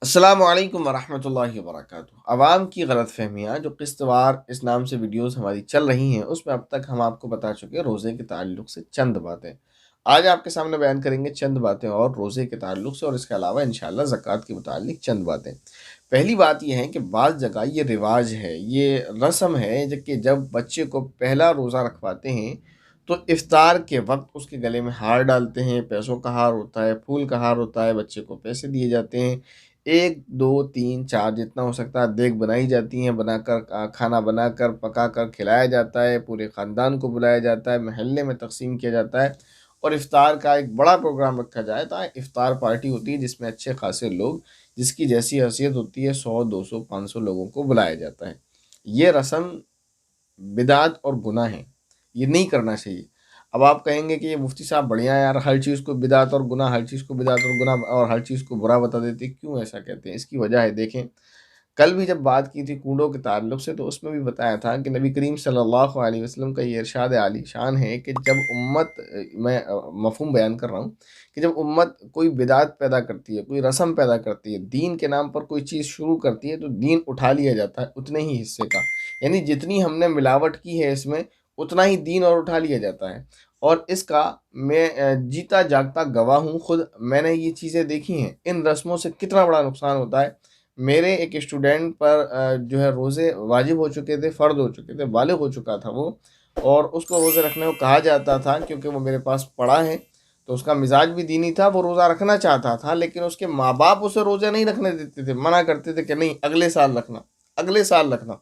अस्सलामु अलैकुम वरहमतुल्लाहि वबरकातुहू। अवाम की गलतफ़हमियाँ जो क़िस्तवार इस नाम से वीडियोज़ हमारी चल रही हैं, उसमें अब तक हम आपको बता चुके हैं रोज़े के ताल्लुक से चंद बातें। आज आपके सामने बयान करेंगे चंद बातें और रोज़े के ताल्लुक से और इसके अलावा इंशाअल्लाह ज़कात के मुतालिक चंद बातें। पहली बात ये है कि बाज़ जगह ये रिवाज है, ये रस्म है ज कि जब बच्चे को पहला रोज़ा रखवाते हैं, तो इफ्तार के वक़्त उसके गले में हार डालते हैं, पैसों का हार होता है, फूल का हार होता है, बच्चे को पैसे दिए जाते हैं। 1, 2, 3, 4 जितना हो सकता है देग बनाई जाती हैं, बनाकर खाना बनाकर, पकाकर खिलाया जाता है, पूरे ख़ानदान को बुलाया जाता है, मोहल्ले में तक़सीम किया जाता है और इफ्तार का एक बड़ा प्रोग्राम रखा जाता है। इफ्तार पार्टी होती है जिसमें अच्छे खासे लोग जिसकी जैसी हैसियत होती है 100, 200, 500 लोगों को बुलाया जाता है। ये रस्म बिदअत और गुनाह है, ये नहीं करना चाहिए। अब आप कहेंगे कि ये मुफ्ती साहब बढ़िया है यार, हर चीज़ को बिदअत और गुनाह, हर चीज़ को बिदअत और गुनाह और हर चीज़ को बुरा बता देते हैं, क्यों ऐसा कहते हैं? इसकी वजह है देखें, कल भी जब बात की थी कूड़ों के ताल्लुक से तो उसमें भी बताया था कि नबी करीम सल्लल्लाहु अलैहि वसल्लम का ये इरशाद आली शान है कि जब उम्मत मैं मफ़हूम बयान कर रहा हूँ कि जब उम्मत कोई बिदअत पैदा करती है, कोई रस्म पैदा करती है, दीन के नाम पर कोई चीज़ शुरू करती है तो दीन उठा लिया जाता है उतने ही हिस्से का। यानी जितनी हमने मिलावट की है इसमें उतना ही दीन और उठा लिया जाता है। और इसका मैं जीता जागता गवाह हूँ, खुद मैंने ये चीज़ें देखी हैं। इन रस्मों से कितना बड़ा नुकसान होता है। मेरे एक स्टूडेंट पर जो है रोज़े वाजिब हो चुके थे, फ़र्ज़ हो चुके थे, बालिग़ हो चुका था वो और उसको रोज़े रखने को कहा जाता था क्योंकि वो मेरे पास पढ़ा है, तो उसका मिज़ाज भी दीनी था, वो रोज़ा रखना चाहता था लेकिन उसके माँ-बाप उसे रोज़े नहीं रखने देते थे, मना करते थे कि नहीं अगले साल रखना, अगले साल रखना।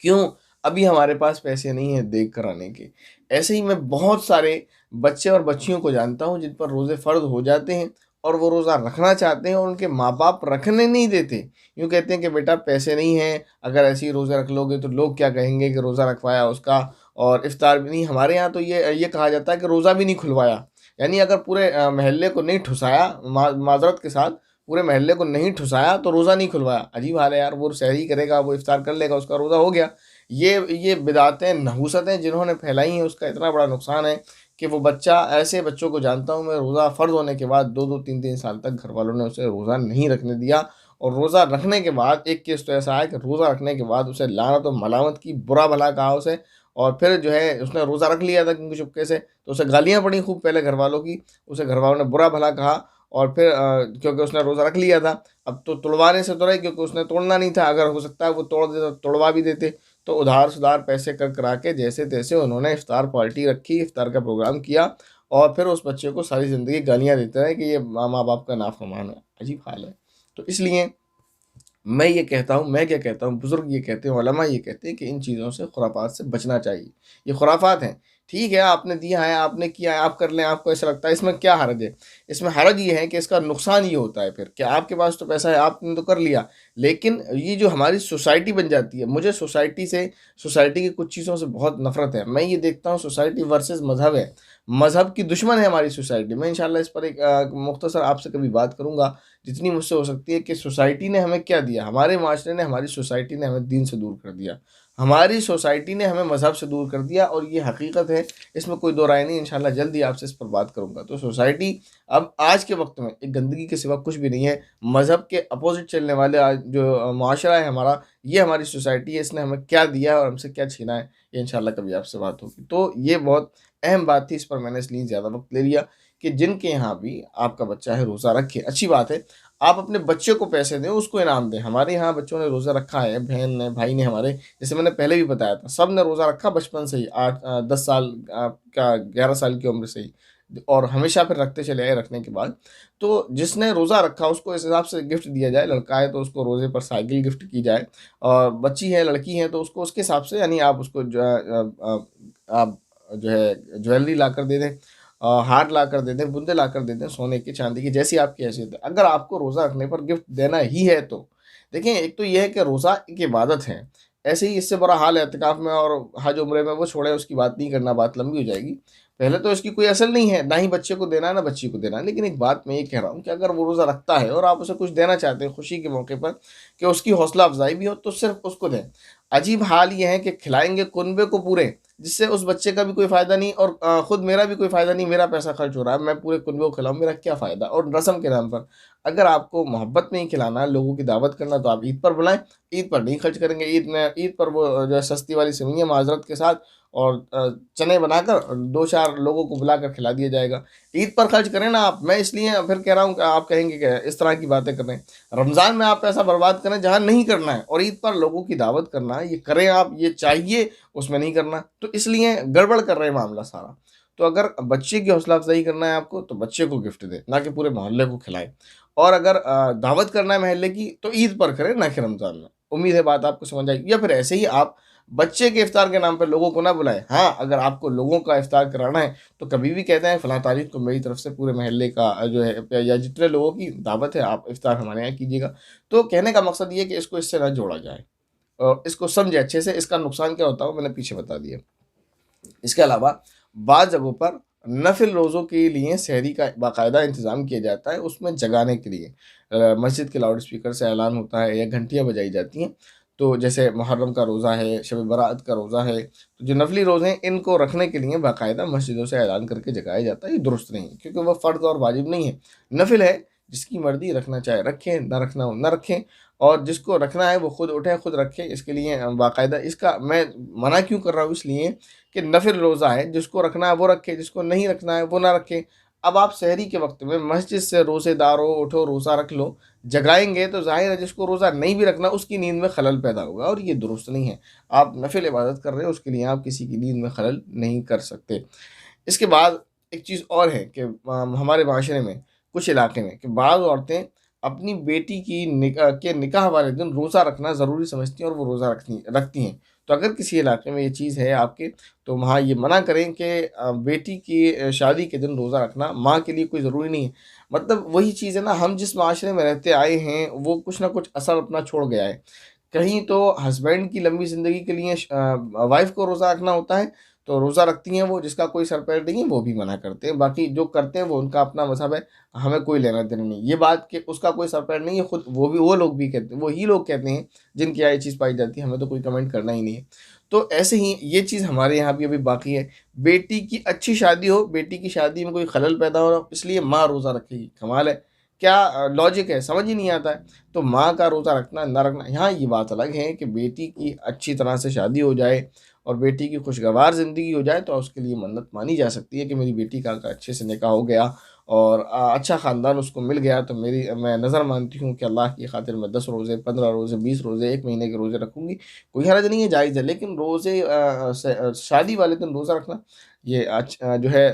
क्यों? अभी हमारे पास पैसे नहीं हैं देग कराने के। ऐसे ही मैं बहुत सारे बच्चे और बच्चियों को जानता हूँ जिन पर रोज़े फ़र्ज़ हो जाते हैं और वो रोज़ा रखना चाहते हैं और उनके माँ-बाप रखने नहीं देते। यूँ कहते हैं कि बेटा पैसे नहीं हैं, अगर ऐसे ही रोज़ा रख लोगे तो लोग क्या कहेंगे कि रोज़ा रखवाया उसका और इफ्तार भी नहीं। हमारे यहाँ तो ये कहा जाता है कि रोज़ा भी नहीं खुलवाया। यानी अगर पूरे महल्ले को नहीं ठुसाया माज़रत के साथ पूरे महल्ले को नहीं ठुसाया तो रोज़ा नहीं खुलवाया। अजीब हाल है यार, वो सहरी करेगा, वो इफ्तार कर लेगा, उसका रोज़ा हो गया। ये बिदअतें, नहूसतें जिन्होंने फैलाई हैं उसका इतना बड़ा नुकसान है कि वो बच्चा ऐसे बच्चों को जानता हूँ मैं रोज़ा फ़र्ज़ होने के बाद 2-2 3-3 साल तक घरवालों ने उसे रोज़ा नहीं रखने दिया और रोज़ा रखने के बाद एक केस तो ऐसा आया कि रोज़ा रखने के बाद उसे लानत और मलामत की, बुरा-भला कहा उसे और फिर जो है उसने रोज़ा रख लिया था क्योंकि चुपके से, तो उसे गालियाँ पड़ी खूब पहले घरवालों की, उसे घरवालों ने बुरा-भला कहा और फिर क्योंकि उसने रोज़ा रख लिया था, अब तो तुड़वाने से तो रहे क्योंकि उसने तोड़ना नहीं था, अगर हो सकता है वो तोड़ देता तो तुड़वा भी देते। तो उधार-सुधार पैसे कर करा के जैसे-तैसे उन्होंने इफ्तार पार्टी रखी, इफ्तार का प्रोग्राम किया और फिर उस बच्चे को सारी ज़िंदगी गालियाँ देते रहे कि ये माँ-बाप का नाफ़रमान है। अजीब हाल है। तो इसलिए मैं ये कहता हूँ, मैं क्या कहता हूँ, बुज़ुर्ग ये कहते हैं, उलमा ये कहते हैं कि इन चीज़ों से खुराफात से बचना चाहिए। ये खुराफात हैं। ठीक है, आपने दिया है, आपने किया है, आप कर लें, आपको ऐसा लगता है, इसमें क्या हर्ज है? इसमें हर्ज ये है कि इसका नुकसान ये होता है फिर कि आपके पास तो पैसा है, आपने तो कर लिया, लेकिन ये जो हमारी सोसाइटी बन जाती है, मुझे सोसाइटी की कुछ चीज़ों से बहुत नफ़रत है। मैं ये देखता हूँ सोसाइटी वर्सेस मज़हब है। मज़हब की दुश्मन है हमारी सोसाइटी। मैं इंशाअल्लाह इस पर एक मुख्तसर आपसे कभी बात करूँगा, जितनी मुझसे हो सकती है कि सोसाइटी ने हमें क्या दिया? हमारे माशरे ने, हमारी सोसाइटी ने हमें दीन से दूर कर दिया। हमारी सोसाइटी ने हमें मज़हब से दूर कर दिया और ये हकीकत है, इसमें कोई दो राय नहीं। इंशाअल्लाह जल्द ही आपसे इस पर बात करूँगा। तो सोसाइटी अब आज के वक़्त में एक गंदगी के सिवा कुछ भी नहीं है। मज़हब के अपोज़िट चलने वाले आज जो माशरा है हमारा, ये हमारी सोसाइटी है, इसने हमें क्या दिया है और हमसे क्या छीना है, ये इंशाअल्लाह कभी आपसे बात होगी। तो ये बहुत अहम बात थी, इस पर मैंने इसलिए ज़्यादा वक़्त ले लिया कि जिनके यहाँ भी आपका बच्चा है रोज़ा रखे, अच्छी बात है। आप अपने बच्चे को पैसे दें, उसको इनाम दें। हमारे यहाँ बच्चों ने रोज़ा रखा है, बहन ने, भाई ने हमारे, जैसे मैंने पहले भी बताया था, सब ने रोज़ा रखा बचपन से ही 10 साल क्या 11 साल की उम्र से ही और हमेशा फिर रखते चले आए रखने के बाद। तो जिसने रोज़ा रखा उसको इस हिसाब से गिफ्ट दिया जाए, लड़का है तो उसको रोज़े पर साइकिल गिफ्ट की जाए और बच्ची है, लड़की है तो उसको उसके हिसाब से यानी आप उसको जो है आप जो है ज्वेलरी लाकर दे दें, हार लाकर दे दें, बुंदे लाकर दे दें सोने की, चांदी की, जैसी आपकी हैसियत है। अगर आपको रोज़ा रखने पर गिफ्ट देना ही है तो देखिए, एक तो ये है कि रोज़ा एक इबादत है। ऐसे ही इससे बुरा हाल है एतिकाफ़ में और हज उम्रे में, वो छोड़े, उसकी बात नहीं करना, बात लंबी हो जाएगी। पहले तो इसकी कोई असल नहीं है, ना ही बच्चे को देना है ना बच्ची को देना है। लेकिन एक बात मैं ये कह रहा हूँ कि अगर वो रोज़ा रखता है और आप उसे कुछ देना चाहते हैं खुशी के मौके पर कि उसकी हौसला अफजाई भी हो, तो सिर्फ उसको दें। अजीब हाल ये है कि खिलाएंगे कुनबे को पूरे, जिससे उस बच्चे का भी कोई फ़ायदा नहीं और खुद मेरा भी कोई फ़ायदा नहीं। मेरा पैसा खर्च हो रहा है, मैं पूरे कुनबे को खिलाऊँ, मेरा क्या फ़ायदा। और रस्म के नाम पर अगर आपको मोहब्बत में ही खिलाना, लोगों की दावत करना, तो आप ईद पर बुलाएं। ईद पर नहीं खर्च करेंगे। ईद पर वो जो है सस्ती वाली सेवइयाँ माजरत के साथ और चने बनाकर 2-4 लोगों को बुलाकर खिला दिया जाएगा। ईद पर खर्च करें ना आप। मैं इसलिए फिर कह रहा हूँ कि आप कहेंगे कि इस तरह की बातें कर रहे हैं। रमज़ान में आप पैसा बर्बाद करें जहाँ नहीं करना है, और ईद पर लोगों की दावत करना है, ये करें आप, ये चाहिए, उसमें नहीं करना। तो इसलिए गड़बड़ कर रहे हैं मामला सारा। तो अगर बच्चे की हौसला अफजाई करना है आपको, तो बच्चे को गिफ्ट दें, ना कि पूरे मोहल्ले को खिलाएं। और अगर दावत करना है महल्ले की, तो ईद पर करें, ना कि रमज़ान में। उम्मीद है बात आपको समझ आएगी। या फिर ऐसे ही आप बच्चे के इफ्तार के नाम पर लोगों को ना बुलाएं। हाँ, अगर आपको लोगों का इफ्तार कराना है, तो कभी भी कहते हैं फलां तारीख को मेरी तरफ से पूरे महल्ले का जो है या जितने लोगों की दावत है, आप इफ्तार हमारे यहाँ कीजिएगा। तो कहने का मकसद ये है कि इसको इससे ना जोड़ा जाए और इसको समझे अच्छे से। इसका नुकसान क्या होता है वो मैंने पीछे बता दिया। इसके अलावा बाज़ जगहों पर नफिल रोज़ों के लिए सहरी का बाकायदा इंतज़ाम किया जाता है, उसमें जगाने के लिए मस्जिद के लाउड स्पीकर से ऐलान होता है या घंटियाँ बजाई जाती हैं। तो जैसे मुहर्रम का रोज़ा है, शब बरात का रोज़ा है, तो जो नफली रोज़े हैं इनको रखने के लिए बाकायदा मस्जिदों से ऐलान करके जगाया जाता है। ये दुरुस्त नहीं है, क्योंकि वह फ़र्ज़ और वाजिब नहीं है, नफिल है। जिसकी मर्ज़ी रखना चाहे रखें, ना रखना हो ना रखें, और जिसको रखना है वो खुद उठे खुद रखे। इसके लिए बाकायदा, इसका मैं मना क्यों कर रहा हूँ, इसलिए कि नफिल रोज़ा है, जिसको रखना है वो रखे, जिसको नहीं रखना है वो ना रखे। अब आप सहरी के वक्त में मस्जिद से रोज़ेदार हो, उठो रोज़ा रख लो, जगाएंगे, तो जाहिर है जिसको रोज़ा नहीं भी रखना उसकी नींद में खलल पैदा होगा, और ये दुरुस्त नहीं है। आप नफिल इबादत कर रहे हो, उसके लिए आप किसी की नींद में खलल नहीं कर सकते। इसके बाद एक चीज़ और है कि हमारे माशरे में कुछ इलाके में कि बाज़ औरतें अपनी बेटी की निकाह वाले दिन रोज़ा रखना ज़रूरी समझती हैं और वो रोज़ा रखती हैं। तो अगर किसी इलाके में ये चीज़ है आपके, तो वहाँ ये मना करें कि बेटी की शादी के दिन रोज़ा रखना माँ के लिए कोई ज़रूरी नहीं है। मतलब वही चीज़ है ना, हम जिस माशरे में रहते आए हैं वो कुछ ना कुछ असर अपना छोड़ गया है। कहीं तो हस्बैंड की लंबी ज़िंदगी के लिए वाइफ़ को रोज़ा रखना होता है, तो रोज़ा रखती हैं वो, जिसका कोई सर पैर नहीं है वो भी मना करते हैं। बाकी जो करते हैं वो उनका अपना मज़हब है, हमें कोई लेना देना नहीं। ये बात कि उसका कोई सर पैर नहीं है, खुद वो लोग भी कहते हैं, वही लोग कहते हैं जिनके यहाँ ये चीज़ पाई जाती है, हमें तो कोई कमेंट करना ही नहीं है। तो ऐसे ही ये चीज़ हमारे यहाँ भी अभी बाकी है। बेटी की अच्छी शादी हो, बेटी की शादी में कोई खलल पैदा हो रहा हो, इसलिए माँ रोज़ा रखेगी, कमाल है। क्या लॉजिक है, समझ ही नहीं आता है। तो माँ का रोज़ा रखना ना रखना, यहाँ ये बात अलग है कि बेटी की अच्छी तरह से शादी हो जाए और बेटी की खुशगवार ज़िंदगी हो जाए, तो उसके लिए मन्नत मानी जा सकती है कि मेरी बेटी का अच्छे से निकाह हो गया और अच्छा ख़ानदान उसको मिल गया, तो मैं नज़र मानती हूँ कि अल्लाह की खातिर मैं 10 रोज़े, 15 रोज़े, 20 रोज़े, 1 महीने के रोज़े रखूँगी। कोई हर्ज नहीं है, जायज़ है। लेकिन रोज़े शादी वाले दिन रोज़ा रखना, ये जो है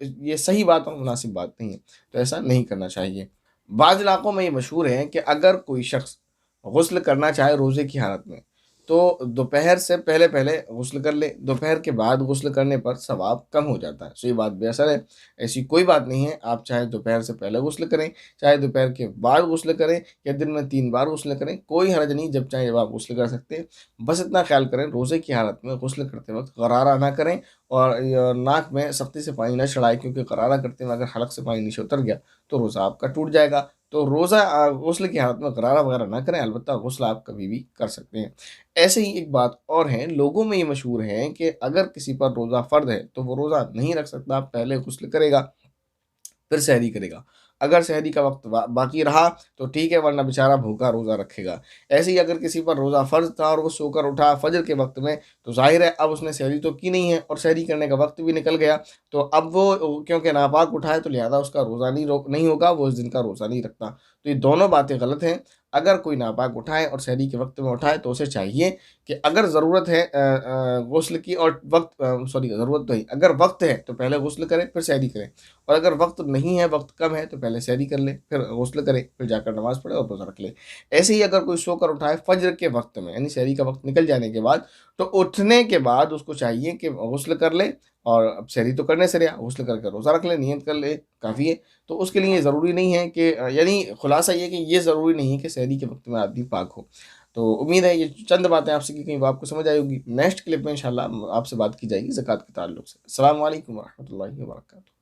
ये सही बात और मुनासिब बात नहीं है। तो ऐसा नहीं करना चाहिए। बाज़ इलाकों में ये मशहूर है कि अगर कोई शख्स गुस्ल करना चाहे रोज़े की हालत में, तो दोपहर से पहले-पहले गुस्ल कर ले, दोपहर के बाद गुस्ल करने पर सवाब कम हो जाता है। सो ये बात बेअसर है, ऐसी कोई बात नहीं है। आप चाहे दोपहर से पहले गुस्ल करें, चाहे दोपहर के बाद गुस्ल करें या दिन में 3 बार गुस्ल करें, कोई हर्ज नहीं, जब चाहे जब आप गुस्ल कर सकते हैं। बस इतना ख़्याल करें रोज़े की हालत में गुस्ल करते वक़्त गरारा ना करें और नाक में सख्ती से पानी ना चढ़ाएँ, क्योंकि गरारा करते में अगर हलक से पानी नीचे उतर गया, तो रोज़ा आपका टूट जाएगा। तो रोज़ा गुस्ल की हालत में गरारा वगैरह ना करें, अलबत्ता गुस्ल आप कभी भी कर सकते हैं। ऐसे ही एक बात और है, लोगों में ये मशहूर है कि अगर किसी पर रोज़ा फ़र्ज़ है, तो वो रोज़ा नहीं रख सकता, पहले गुस्ल करेगा, फिर सहरी करेगा। अगर सहरी का वक़्त बाकी रहा तो ठीक है, वरना बेचारा भूखा रोज़ा रखेगा। ऐसे ही अगर किसी पर रोज़ा फ़र्ज़ था और वो सोकर उठा फ़जर के वक़्त में, तो ज़ाहिर है अब उसने सहरी तो की नहीं है और सहरी करने का वक़्त भी निकल गया। तो अब वो क्योंकि नापाक उठा है, तो लिहाज़ा उसका रोज़ा नहीं होगा, वो उस दिन का रोज़ा नहीं रखता। तो ये दोनों बातें गलत हैं। अगर कोई नापाक उठाए और सहरी के वक़्त में उठाए, तो उसे चाहिए कि अगर ज़रूरत है गुस्ल की और ज़रूरत नहीं, अगर वक़्त है तो पहले गुस्ल करे, फिर सहरी करे। और अगर वक़्त नहीं है, वक़्त कम है, तो पहले सहरी कर ले, फिर गुस्ल करे, फिर जाकर नमाज़ पढ़े और रोज़ा रख ले। ऐसे ही अगर कोई सोकर उठाए फ़ज्र के वक़्त में, यानी सहरी का वक़्त निकल जाने के बाद, तो उठने के बाद उसको चाहिए कि गुस्ल कर ले, और अब सहरी तो करने से रहा, गुस्ल करके रोज़ा रख ले, नियत कर ले, काफ़ी है। तो उसके लिए ज़रूरी नहीं है कि यानी खुलासा ये है कि ये ज़रूरी नहीं है कि सहरी के वक़्त में आदमी पाक हो। तो उम्मीद है ये चंद बातें आपसे की कहीं वो आपको समझ आई होगी। नेक्स्ट क्लिप में इंशाल्लाह आपसे बात की जाएगी ज़कात के ताल्लुक से। अस्सलाम वालेकुम रहमतुल्लाहि व बरकातहू।